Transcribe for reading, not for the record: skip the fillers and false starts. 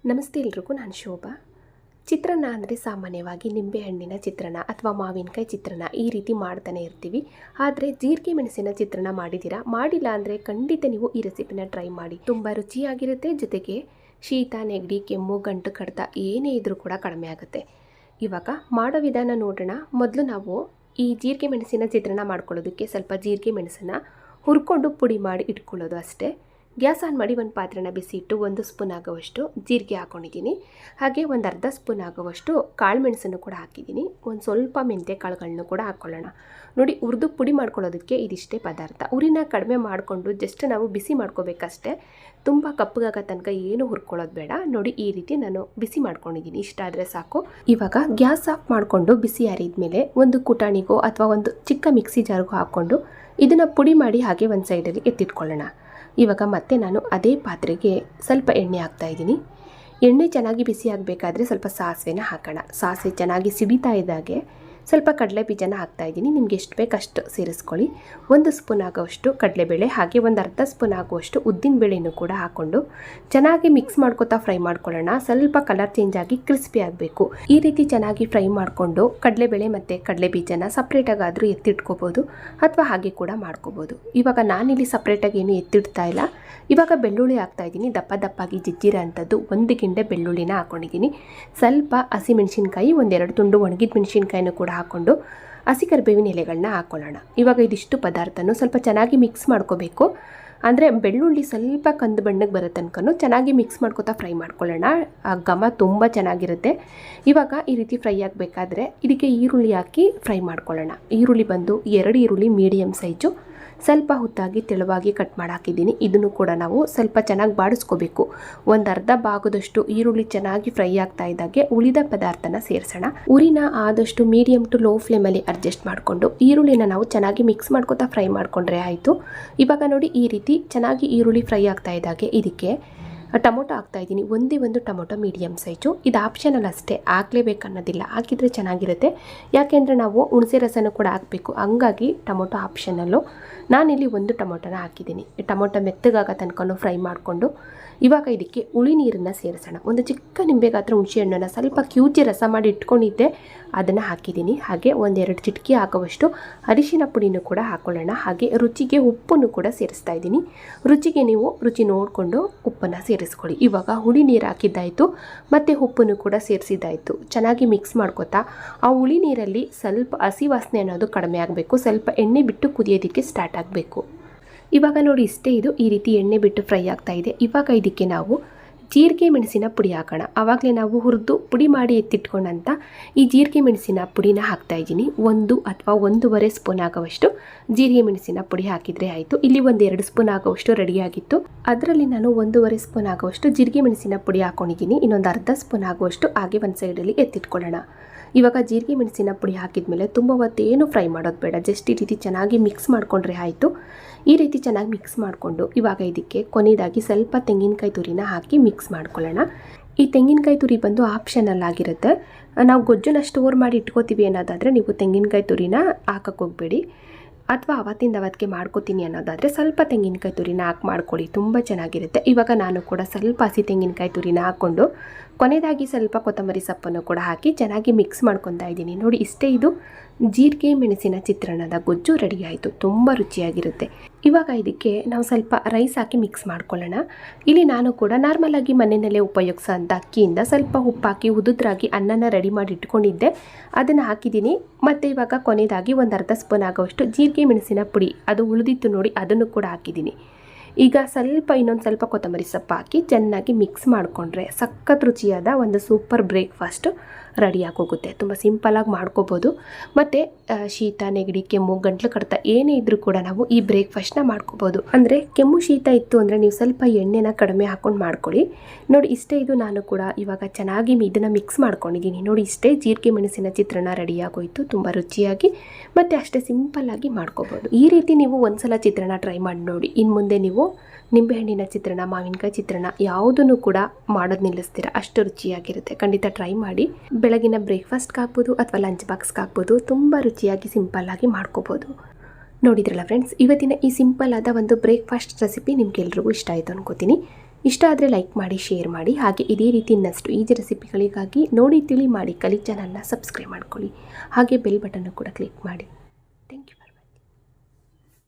ನಮಸ್ತೆ ಎಲ್ರಿಗೂ, ನಾನು ಶೋಭಾ. ಚಿತ್ರಾನ್ನ ಅಂದರೆ ಸಾಮಾನ್ಯವಾಗಿ ನಿಂಬೆಹಣ್ಣಿನ ಚಿತ್ರಾನ್ನ ಅಥವಾ ಮಾವಿನಕಾಯಿ ಚಿತ್ರಾನ್ನ ಈ ರೀತಿ ಮಾಡ್ತಾನೆ ಇರ್ತೀವಿ. ಆದರೆ ಜೀರಿಗೆ ಮೆಣಸಿನ ಚಿತ್ರಾನ್ನ ಮಾಡಿಲ್ಲ ಅಂದರೆ ಖಂಡಿತ ನೀವು ಈ ರೆಸಿಪಿನ ಟ್ರೈ ಮಾಡಿ. ತುಂಬ ರುಚಿಯಾಗಿರುತ್ತೆ. ಜೊತೆಗೆ ಶೀತ, ನೆಗಡಿ, ಕೆಮ್ಮು, ಗಂಟು ಕಡಿತ ಏನೇ ಇದ್ರೂ ಕೂಡ ಕಡಿಮೆ ಆಗುತ್ತೆ. ಇವಾಗ ಮಾಡೋ ವಿಧಾನ ನೋಡೋಣ. ಮೊದಲು ನಾವು ಈ ಜೀರಿಗೆ ಮೆಣಸಿನ ಚಿತ್ರಾನ್ನ ಮಾಡ್ಕೊಳ್ಳೋದಕ್ಕೆ ಸ್ವಲ್ಪ ಜೀರಿಗೆ ಮೆಣಸನ್ನು ಹುರ್ಕೊಂಡು ಪುಡಿ ಮಾಡಿ ಇಟ್ಕೊಳ್ಳೋದು ಅಷ್ಟೇ. ಗ್ಯಾಸ್ ಆನ್ ಮಾಡಿ ಒಂದು ಪಾತ್ರೆನ ಬಿಸಿ ಇಟ್ಟು 1 ಸ್ಪೂನ್ ಆಗುವಷ್ಟು ಜೀರಿಗೆ ಹಾಕ್ಕೊಂಡಿದ್ದೀನಿ. ಹಾಗೆ ಒಂದು ಅರ್ಧ ಸ್ಪೂನ್ ಆಗುವಷ್ಟು ಕಾಳು ಮೆಣಸನ್ನು ಕೂಡ ಹಾಕಿದ್ದೀನಿ. ಒಂದು ಸ್ವಲ್ಪ ಮೆಂತ್ಯ ಕಾಳುಗಳನ್ನು ಕೂಡ ಹಾಕ್ಕೊಳ್ಳೋಣ. ನೋಡಿ, ಹುರಿದು ಪುಡಿ ಮಾಡ್ಕೊಳ್ಳೋದಕ್ಕೆ ಇದಿಷ್ಟೇ ಪದಾರ್ಥ. ಉರಿನ ಕಡಿಮೆ ಮಾಡಿಕೊಂಡು ಜಸ್ಟ್ ನಾವು ಬಿಸಿ ಮಾಡ್ಕೋಬೇಕಷ್ಟೇ. ತುಂಬ ಕಪ್ಪಗಾಗೋ ತನಕ ಏನು ಹುರ್ಕೊಳ್ಳೋದು ಬೇಡ. ನೋಡಿ, ಈ ರೀತಿ ನಾನು ಬಿಸಿ ಮಾಡ್ಕೊಂಡಿದ್ದೀನಿ. ಇಷ್ಟ ಆದರೆ ಸಾಕು. ಇವಾಗ ಗ್ಯಾಸ್ ಆಫ್ ಮಾಡಿಕೊಂಡು ಬಿಸಿ ಆರಿದ ಮೇಲೆ ಒಂದು ಕುಟಾಣಿಗೋ ಅಥವಾ ಒಂದು ಚಿಕ್ಕ ಮಿಕ್ಸಿ ಜಾರ್ಗೋ ಹಾಕ್ಕೊಂಡು ಇದನ್ನು ಪುಡಿ ಮಾಡಿ ಹಾಗೆ ಒಂದು ಸೈಡಲ್ಲಿ ಎತ್ತಿಟ್ಕೊಳ್ಳೋಣ. ಇವಾಗ ಮತ್ತೆ ನಾನು ಅದೇ ಪಾತ್ರೆಗೆ ಸ್ವಲ್ಪ ಎಣ್ಣೆ ಹಾಕ್ತಾಯಿದ್ದೀನಿ. ಎಣ್ಣೆ ಚೆನ್ನಾಗಿ ಬಿಸಿ ಆಗಬೇಕಾದ್ರೆ ಸ್ವಲ್ಪ ಸಾಸಿವೆನ ಹಾಕೋಣ. ಸಾಸಿವೆ ಚೆನ್ನಾಗಿ ಸಿಡಿತಾ ಇದ್ದಾಗೆ ಸ್ವಲ್ಪ ಕಡಲೆ ಬೀಜನ ಹಾಕ್ತಾಯಿದ್ದೀನಿ. ನಿಮ್ಗೆ ಎಷ್ಟು ಬೇಕು ಅಷ್ಟು ಸೇರಿಸ್ಕೊಳ್ಳಿ. 1 ಸ್ಪೂನ್ ಆಗೋಷ್ಟು ಕಡಲೆಬೇಳೆ, ಹಾಗೆ ಒಂದು ಅರ್ಧ ಸ್ಪೂನ್ ಆಗುವಷ್ಟು ಉದ್ದಿನಬೇಳೆನೂ ಕೂಡ ಹಾಕ್ಕೊಂಡು ಚೆನ್ನಾಗಿ ಮಿಕ್ಸ್ ಮಾಡ್ಕೊತಾ ಫ್ರೈ ಮಾಡ್ಕೊಳ್ಳೋಣ. ಸ್ವಲ್ಪ ಕಲರ್ ಚೇಂಜ್ ಆಗಿ ಕ್ರಿಸ್ಪಿ ಆಗಬೇಕು. ಈ ರೀತಿ ಚೆನ್ನಾಗಿ ಫ್ರೈ ಮಾಡಿಕೊಂಡು ಕಡಲೆಬೇಳೆ ಮತ್ತು ಕಡಲೆ ಬೀಜನ ಸಪ್ರೇಟಾಗಾದರೂ ಎತ್ತಿಟ್ಕೋಬೋದು ಅಥವಾ ಹಾಗೆ ಕೂಡ ಮಾಡ್ಕೋಬೋದು. ಇವಾಗ ನಾನಿಲ್ಲಿ ಸಪ್ರೇಟಾಗಿ ಏನು ಎತ್ತಿಡ್ತಾ ಇಲ್ಲ. ಇವಾಗ ಬೆಳ್ಳುಳ್ಳಿ ಹಾಕ್ತಾಯಿದ್ದೀನಿ. ದಪ್ಪಾಗಿ ಜಜ್ಜಿರೋ ಅಂಥದ್ದು 1 ಗೆಂಡೆ ಬೆಳ್ಳುಳ್ಳಿನ ಹಾಕ್ಕೊಂಡಿದ್ದೀನಿ. ಸ್ವಲ್ಪ ಹಸಿಮೆಣಸಿನ್ಕಾಯಿ, 1-2 ತುಂಡು ಒಣಗಿದ ಮೆಣಸಿನ್ಕಾಯಿನೂ ಕೂಡ ಹಾಕ್ಕೊಂಡು ಹಸಿ ಕರಿಬೇವಿನ ಎಲೆಗಳನ್ನ ಹಾಕ್ಕೊಳ್ಳೋಣ. ಇವಾಗ ಇದಿಷ್ಟು ಪದಾರ್ಥನೂ ಸ್ವಲ್ಪ ಚೆನ್ನಾಗಿ ಮಿಕ್ಸ್ ಮಾಡ್ಕೋಬೇಕು. ಅಂದರೆ ಬೆಳ್ಳುಳ್ಳಿ ಸ್ವಲ್ಪ ಕಂದು ಬಣ್ಣಕ್ಕೆ ಬರೋ ತನಕ ಚೆನ್ನಾಗಿ ಮಿಕ್ಸ್ ಮಾಡ್ಕೊತಾ ಫ್ರೈ ಮಾಡ್ಕೊಳ್ಳೋಣ. ಆ ಘಮ ತುಂಬ ಚೆನ್ನಾಗಿರುತ್ತೆ. ಇವಾಗ ಈ ರೀತಿ ಫ್ರೈ ಆಗಬೇಕಾದ್ರೆ ಇದಕ್ಕೆ ಈರುಳ್ಳಿ ಹಾಕಿ ಫ್ರೈ ಮಾಡ್ಕೊಳ್ಳೋಣ. ಈರುಳ್ಳಿ ಬಂದು 2 ಈರುಳ್ಳಿ ಮೀಡಿಯಮ್ ಸೈಜು ಸ್ವಲ್ಪ ಹುತ್ತಾಗಿ ತೆಳುವಾಗಿ ಕಟ್ ಮಾಡಿ ಹಾಕಿದ್ದೀನಿ. ಇದನ್ನು ಕೂಡ ನಾವು ಸ್ವಲ್ಪ ಚೆನ್ನಾಗಿ ಬಾಡಿಸ್ಕೋಬೇಕು. ಒಂದು ಅರ್ಧ ಭಾಗದಷ್ಟು ಈರುಳ್ಳಿ ಚೆನ್ನಾಗಿ ಫ್ರೈ ಆಗ್ತಾ ಇದ್ದಾಗೆ ಉಳಿದ ಪದಾರ್ಥನ ಸೇರಿಸೋಣ. ಉರಿನ ಆದಷ್ಟು ಮೀಡಿಯಮ್ ಟು ಲೋ ಫ್ಲೇಮಲ್ಲಿ ಅಡ್ಜಸ್ಟ್ ಮಾಡಿಕೊಂಡು ಈರುಳ್ಳಿನ ನಾವು ಚೆನ್ನಾಗಿ ಮಿಕ್ಸ್ ಮಾಡ್ಕೊತಾ ಫ್ರೈ ಮಾಡಿಕೊಂಡ್ರೆ ಆಯಿತು. ಇವಾಗ ನೋಡಿ, ಈ ರೀತಿ ಚೆನ್ನಾಗಿ ಈರುಳ್ಳಿ ಫ್ರೈ ಆಗ್ತಾ ಇದ್ದಾಗೆ ಇದಕ್ಕೆ ಟೊಮೊಟೊ ಹಾಕ್ತಾಯಿದ್ದೀನಿ. ಒಂದು ಟೊಮೊಟೊ ಮೀಡಿಯಮ್ ಸೈಜು. ಇದು ಆಪ್ಷನಲ್ ಅಷ್ಟೇ, ಹಾಕಲೇಬೇಕು ಅನ್ನೋದಿಲ್ಲ. ಹಾಕಿದರೆ ಚೆನ್ನಾಗಿರುತ್ತೆ. ಯಾಕೆಂದರೆ ನಾವು ಹುಣಸೆ ರಸನೂ ಕೂಡ ಹಾಕಬೇಕು. ಹಂಗಾಗಿ ಟೊಮೊಟೊ ಆಪ್ಷನಲ್ಲು. ನಾನಿಲ್ಲಿ 1 ಟೊಮೊಟೊನ ಹಾಕಿದ್ದೀನಿ. ಟೊಮೊಟೊ ಮೆತ್ತಗಾಗೋ ತನಕ ಫ್ರೈ ಮಾಡಿಕೊಂಡು ಇವಾಗ ಇದಕ್ಕೆ ಹುಳಿ ನೀರನ್ನು ಸೇರಿಸೋಣ. ಒಂದು ಚಿಕ್ಕ ನಿಂಬೆ ಗಾತ್ರ ಹುಣಸೆ ಹಣ್ಣನ್ನು ಸ್ವಲ್ಪ ಕಿವುಚಿ ರಸ ಮಾಡಿ ಇಟ್ಕೊಂಡಿದ್ದೆ, ಅದನ್ನು ಹಾಕಿದ್ದೀನಿ. ಹಾಗೆ 1-2 ಚಿಟಿಕೆ ಹಾಕುವಷ್ಟು ಅರಿಶಿನ ಪುಡಿನೂ ಕೂಡ ಹಾಕ್ಕೊಳ್ಳೋಣ. ಹಾಗೆ ರುಚಿಗೆ ಉಪ್ಪನ್ನು ಕೂಡ ಸೇರಿಸ್ತಾ ಇದ್ದೀನಿ. ರುಚಿಗೆ ನೀವು ರುಚಿ ನೋಡಿಕೊಂಡು ಉಪ್ಪನ್ನು ಸೇರಿಸ್ಕೊಳ್ಳಿ. ಇವಾಗ ಹುಳಿ ನೀರು ಹಾಕಿದ್ದಾಯಿತು ಮತ್ತು ಉಪ್ಪನ್ನು ಕೂಡ ಸೇರಿಸಿದ್ದಾಯಿತು. ಚೆನ್ನಾಗಿ ಮಿಕ್ಸ್ ಮಾಡ್ಕೊತಾ ಆ ಹುಳಿ ನೀರಲ್ಲಿ ಸ್ವಲ್ಪ ಹಸಿ ವಾಸನೆ ಅನ್ನೋದು ಕಡಿಮೆ ಆಗಬೇಕು. ಸ್ವಲ್ಪ ಎಣ್ಣೆ ಬಿಟ್ಟು ಕುದಿಯೋದಕ್ಕೆ ಸ್ಟಾರ್ಟ್ ಆಗಬೇಕು. ಇವಾಗ ನೋಡಿ, ಇಷ್ಟೇ. ಇದು ಈ ರೀತಿ ಎಣ್ಣೆ ಬಿಟ್ಟು ಫ್ರೈ ಆಗ್ತಾ ಇದೆ. ಇವಾಗ ಇದಕ್ಕೆ ನಾವು ಜೀರಿಗೆ ಮೆಣಸಿನ ಪುಡಿ ಹಾಕೋಣ. ಆವಾಗಲೇ ನಾವು ಹುರಿದು ಪುಡಿ ಮಾಡಿ ಎತ್ತಿಟ್ಕೊಂಡಂಥ ಈ ಜೀರಿಗೆ ಮೆಣಸಿನ ಪುಡಿನ ಹಾಕ್ತಾಯಿದ್ದೀನಿ. 1 ಅಥವಾ 1.5 ಸ್ಪೂನ್ ಆಗುವಷ್ಟು ಜೀರಿಗೆ ಮೆಣಸಿನ ಪುಡಿ ಹಾಕಿದರೆ ಆಯಿತು. ಇಲ್ಲಿ 1-2 ಸ್ಪೂನ್ ಆಗುವಷ್ಟು ರೆಡಿಯಾಗಿತ್ತು. ಅದರಲ್ಲಿ ನಾನು 1.5 ಸ್ಪೂನ್ ಆಗುವಷ್ಟು ಜೀರಿಗೆ ಮೆಣಸಿನ ಪುಡಿ ಹಾಕ್ಕೊಂಡಿದ್ದೀನಿ. ಇನ್ನೊಂದು ಅರ್ಧ ಸ್ಪೂನ್ ಆಗುವಷ್ಟು ಹಾಗೆ ಒಂದು ಸೈಡಲ್ಲಿ ಎತ್ತಿಟ್ಕೊಳ್ಳೋಣ. ಇವಾಗ ಜೀರಿಗೆ ಮೆಣಸಿನ ಪುಡಿ ಹಾಕಿದ ಮೇಲೆ ತುಂಬ ಹೊತ್ತೇನು ಫ್ರೈ ಮಾಡೋದು ಬೇಡ. ಜಸ್ಟ್ ಈ ರೀತಿ ಚೆನ್ನಾಗಿ ಮಿಕ್ಸ್ ಮಾಡಿಕೊಂಡ್ರೆ ಆಯಿತು. ಈ ರೀತಿ ಚೆನ್ನಾಗಿ ಮಿಕ್ಸ್ ಮಾಡಿಕೊಂಡು ಇವಾಗ ಇದಕ್ಕೆ ಕೊನೆಯದಾಗಿ ಸ್ವಲ್ಪ ತೆಂಗಿನಕಾಯಿ ತುರಿನ ಹಾಕಿ ಮಿಕ್ಸ್ ಮಾಡ್ಕೊಳ್ಳೋಣ. ಈ ತೆಂಗಿನಕಾಯಿ ತುರಿ ಬಂದು ಆಪ್ಷನಲ್ ಆಗಿರುತ್ತೆ. ನಾವು ಗೊಜ್ಜನ್ನ ಸ್ಟೋರ್ ಮಾಡಿ ಇಟ್ಕೋತೀವಿ ಅನ್ನೋದಾದರೆ ನೀವು ತೆಂಗಿನಕಾಯಿ ತುರಿನ ಹಾಕಕ್ಕೆ ಹೋಗಬೇಡಿ. ಅಥವಾ ಅವತ್ತಿಂದ ಅವತ್ತಿಗೆ ಮಾಡ್ಕೋತೀನಿ ಅನ್ನೋದಾದರೆ ಸ್ವಲ್ಪ ತೆಂಗಿನಕಾಯಿ ತುರಿನ ಹಾಕಿ ಮಾಡ್ಕೊಳ್ಳಿ, ತುಂಬ ಚೆನ್ನಾಗಿರುತ್ತೆ. ಇವಾಗ ನಾನು ಕೂಡ ಸ್ವಲ್ಪ ಹಸಿ ತೆಂಗಿನಕಾಯಿ ತುರಿನ ಹಾಕ್ಕೊಂಡು ಕೊನೆಯದಾಗಿ ಸ್ವಲ್ಪ ಕೊತ್ತಂಬರಿ ಸೊಪ್ಪನ್ನು ಕೂಡ ಹಾಕಿ ಚೆನ್ನಾಗಿ ಮಿಕ್ಸ್ ಮಾಡ್ಕೊತಾ ಇದ್ದೀನಿ. ನೋಡಿ, ಇಷ್ಟೇ. ಇದು ಜೀರಿಗೆ ಮೆಣಸಿನ ಚಿತ್ರಾನ್ನದ ಗೊಜ್ಜು ರೆಡಿ ಆಯಿತು. ತುಂಬ ರುಚಿಯಾಗಿರುತ್ತೆ. ಇವಾಗ ಇದಕ್ಕೆ ನಾವು ಸ್ವಲ್ಪ ರೈಸ್ ಹಾಕಿ ಮಿಕ್ಸ್ ಮಾಡ್ಕೊಳ್ಳೋಣ. ಇಲ್ಲಿ ನಾನು ಕೂಡ ನಾರ್ಮಲಾಗಿ ಮನೆಯಲ್ಲೇ ಉಪಯೋಗಿಸೋ ಅಂಥ ಅಕ್ಕಿಯಿಂದ ಸ್ವಲ್ಪ ಉಪ್ಪು ಹಾಕಿ ಉದುದ್ರಾಗಿ ಅನ್ನನ ರೆಡಿ ಮಾಡಿ ಇಟ್ಕೊಂಡಿದ್ದೆ, ಅದನ್ನು ಹಾಕಿದ್ದೀನಿ. ಮತ್ತು ಇವಾಗ ಕೊನೆಯದಾಗಿ 1-2 ಸ್ಪೂನ್ ಆಗೋಷ್ಟು ಜೀರಿಗೆ ಮೆಣಸಿನ ಪುಡಿ ಅದು ಉಳಿದಿತ್ತು ನೋಡಿ, ಅದನ್ನು ಕೂಡ ಹಾಕಿದ್ದೀನಿ. ಈಗ ಇನ್ನೊಂದು ಸ್ವಲ್ಪ ಕೊತ್ತಂಬರಿ ಸೊಪ್ಪು ಹಾಕಿ ಚೆನ್ನಾಗಿ ಮಿಕ್ಸ್ ಮಾಡಿಕೊಂಡ್ರೆ ಸಖತ್ ರುಚಿಯಾದ ಒಂದು ಸೂಪರ್ ಬ್ರೇಕ್ಫಾಸ್ಟು ರೆಡಿಯಾಗಿ ಹೋಗುತ್ತೆ. ತುಂಬ ಸಿಂಪಲಾಗಿ ಮಾಡ್ಕೋಬೋದು. ಮತ್ತು ಶೀತ, ನೆಗಡಿ, ಕೆಮ್ಮು, ಗಂಟ್ಲು ಕಡಿತ ಏನೇ ಇದ್ದರೂ ಕೂಡ ನಾವು ಈ ಬ್ರೇಕ್ಫಾಸ್ಟ್ನ ಮಾಡ್ಕೋಬೋದು. ಅಂದರೆ ಕೆಮ್ಮು, ಶೀತ ಇತ್ತು ಅಂದರೆ ನೀವು ಸ್ವಲ್ಪ ಎಣ್ಣೆನ ಕಡಿಮೆ ಹಾಕ್ಕೊಂಡು ಮಾಡ್ಕೊಳ್ಳಿ. ನೋಡಿ, ಇಷ್ಟೇ. ಇದು ನಾನು ಕೂಡ ಇವಾಗ ಚೆನ್ನಾಗಿ ಇದನ್ನು ಮಿಕ್ಸ್ ಮಾಡ್ಕೊಂಡಿದ್ದೀನಿ. ನೋಡಿ, ಇಷ್ಟೇ. ಜೀರಿಗೆ ಮೆಣಸಿನ ಚಿತ್ರಾನ್ನ ರೆಡಿಯಾಗೋಯಿತು. ತುಂಬ ರುಚಿಯಾಗಿ ಮತ್ತು ಅಷ್ಟೇ ಸಿಂಪಲ್ಲಾಗಿ ಮಾಡ್ಕೋಬೋದು. ಈ ರೀತಿ ನೀವು ಒಂದ್ಸಲ ಚಿತ್ರಾನ್ನ ಟ್ರೈ ಮಾಡಿ ನೋಡಿ. ಇನ್ನು ಮುಂದೆ ನೀವು ನಿಂಬೆಹಣ್ಣಿನ ಚಿತ್ರಾನ್ನ, ಮಾವಿನಕಾಯಿ ಚಿತ್ರಾನ್ನ ಯಾವುದನ್ನು ಕೂಡ ಮಾಡೋದು ನಿಲ್ಲಿಸ್ತೀರ, ಅಷ್ಟು ರುಚಿಯಾಗಿರುತ್ತೆ. ಖಂಡಿತ ಟ್ರೈ ಮಾಡಿ. ಬೆಳಗಿನ ಬ್ರೇಕ್ಫಾಸ್ಟ್ಗೆ ಹಾಕ್ಬೋದು ಅಥವಾ ಲಂಚ್ ಬಾಕ್ಸ್ಗೆ ಹಾಕ್ಬೋದು. ತುಂಬ ರುಚಿಯಾಗಿ ಸಿಂಪಲ್ಲಾಗಿ ಮಾಡ್ಕೋಬೋದು. ನೋಡಿದ್ರಲ್ಲ ಫ್ರೆಂಡ್ಸ್, ಇವತ್ತಿನ ಈ ಸಿಂಪಲ್ ಆದ ಒಂದು ಬ್ರೇಕ್ಫಾಸ್ಟ್ ರೆಸಿಪಿ ನಿಮ್ಗೆಲ್ರಿಗೂ ಇಷ್ಟ ಆಯಿತು ಅನ್ಕೋತೀನಿ. ಇಷ್ಟ ಆದರೆ ಲೈಕ್ ಮಾಡಿ, ಶೇರ್ ಮಾಡಿ. ಹಾಗೆ ಇದೇ ರೀತಿ ಇನ್ನಷ್ಟು ಈಜಿ ರೆಸಿಪಿಗಳಿಗಾಗಿ ನೋಡಿ ತಿಳಿ ಮಾಡಿ ಕಲಿ ಚಾನಲ್ನ ಸಬ್ಸ್ಕ್ರೈಬ್ ಮಾಡ್ಕೊಳ್ಳಿ. ಹಾಗೆ ಬೆಲ್ ಬಟನ್ನು ಕೂಡ ಕ್ಲಿಕ್ ಮಾಡಿ. Thank you.